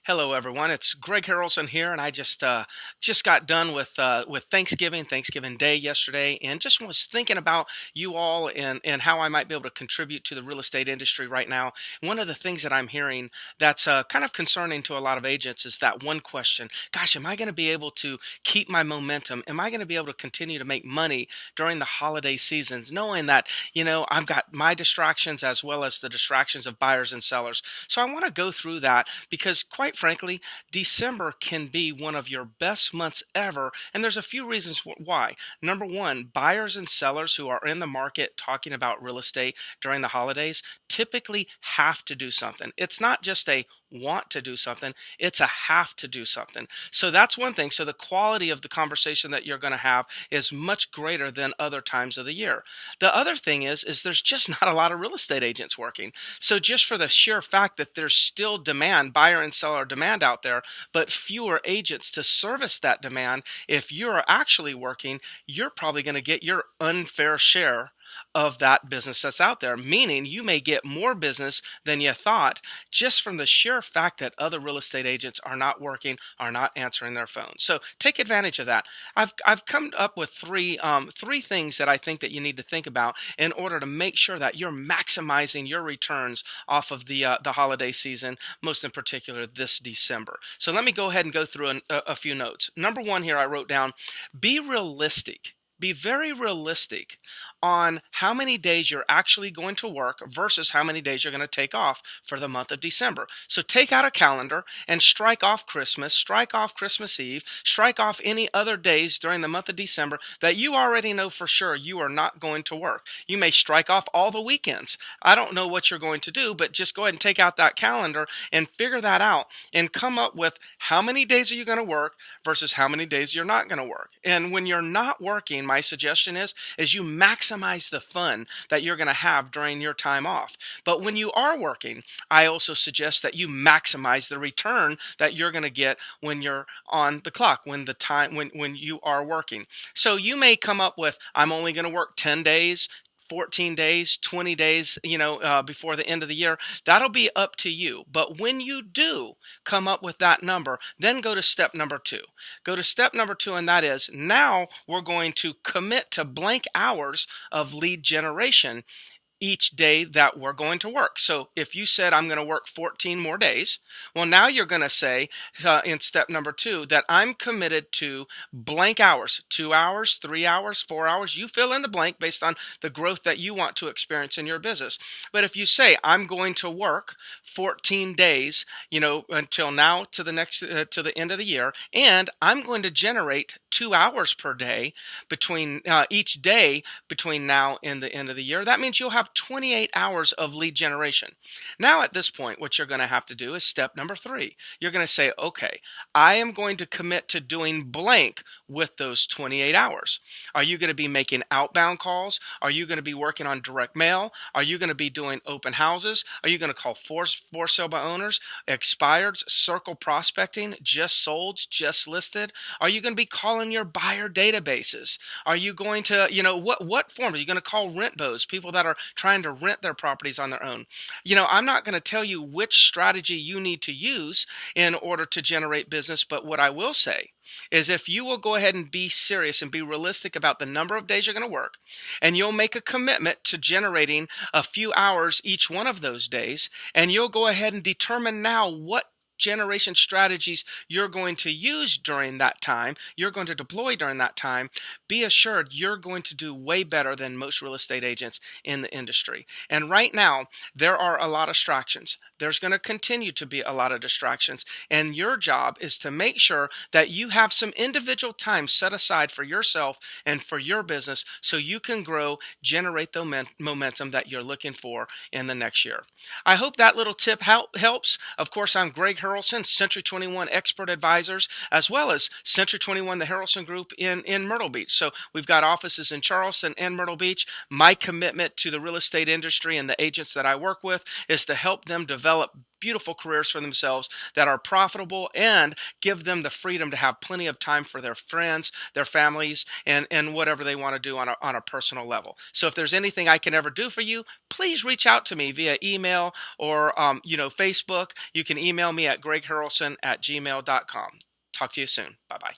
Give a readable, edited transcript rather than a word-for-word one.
Hello, everyone. It's Greg Harrelson here, and I just got done with Thanksgiving Day yesterday, and just was thinking about you all and how I might be able to contribute to the real estate industry right now. One of the things that I'm hearing that's kind of concerning to a lot of agents is that one question: Gosh, am I going to be able to keep my momentum? Am I going to be able to continue to make money during the holiday seasons, knowing that I've got my distractions as well as the distractions of buyers and sellers? So I want to go through that because, quite frankly, December can be one of your best months ever. And there's a few reasons why. Number one, buyers and sellers who are in the market talking about real estate during the holidays typically have to do something. It's not just a want to do something, it's a have to do something. So that's one thing. So the quality of the conversation that you're going to have is much greater than other times of the year. The other thing is there's just not a lot of real estate agents working. So just for the sheer fact that there's still demand, buyer and seller demand out there, but fewer agents to service that demand, if you're actually working, you're probably going to get your unfair share of that business that's out there, meaning you may get more business than you thought just from the sheer fact that other real estate agents are not working, are not answering their phones. So take advantage of that. I've come up with three things that I think that you need to think about in order to make sure that you're maximizing your returns off of the holiday season, most in particular this December. So let me go ahead and go through a few notes. Number one here I wrote down: be realistic. Be very realistic on how many days you're actually going to work versus how many days you're going to take off for the month of December. So take out a calendar and strike off Christmas, strike off Christmas Eve, strike off any other days during the month of December that you already know for sure you are not going to work. You may strike off all the weekends. I don't know what you're going to do, but just go ahead and take out that calendar and figure that out and come up with how many days are you going to work versus how many days you're not going to work. And when you're not working, my suggestion is you maximize the fun that you're going to have during your time off. But when you are working, I also suggest that you maximize the return that you're going to get when you're on the clock, when you are working. So you may come up with, I'm only going to work 10 days, 14 days, 20 days, before the end of the year. That'll be up to you. But when you do come up with that number, then go to step number two. Go to step number two, and that is, now we're going to commit to blank hours of lead generation each day that we're going to work. So if you said, I'm going to work 14 more days, well, now you're going to say in step number two that I'm committed to blank hours, 2 hours, 3 hours, 4 hours. You fill in the blank based on the growth that you want to experience in your business. But if you say, I'm going to work 14 days, until now to the next, to the end of the year, and I'm going to generate 2 hours per day between each day between now and the end of the year, that means you'll have 28 hours of lead generation. Now at this point, what you're going to have to do is step number three. You're going to say, okay, I am going to commit to doing blank with those 28 hours. Are you going to be making outbound calls? Are you going to be working on direct mail? Are you going to be doing open houses? Are you going to call for sale by owners, expireds, circle prospecting, just solds, just listed? Are you going to be calling your buyer databases? Are you going to, what form? Are you going to call rent bows, people that are trying to rent their properties on their own? I'm not going to tell you which strategy you need to use in order to generate business, but what I will say is if you will go ahead and be serious and be realistic about the number of days you're going to work, and you'll make a commitment to generating a few hours each one of those days, and you'll go ahead and determine now what generation strategies you're going to use during that time, you're going to deploy during that time, be assured you're going to do way better than most real estate agents in the industry. And right now, there are a lot of distractions. There's going to continue to be a lot of distractions. And your job is to make sure that you have some individual time set aside for yourself and for your business so you can grow, generate the momentum that you're looking for in the next year. I hope that little tip helps. Of course, I'm Greg Harrelson, Century 21 Expert Advisors, as well as Century 21, the Harrelson Group in Myrtle Beach. So we've got offices in Charleston and Myrtle Beach. My commitment to the real estate industry and the agents that I work with is to help them develop develop beautiful careers for themselves that are profitable and give them the freedom to have plenty of time for their friends, their families, and whatever they want to do on a personal level. So if there's anything I can ever do for you, please reach out to me via email or Facebook. You can email me at gregharrelson@gmail.com. Talk to you soon. Bye-bye.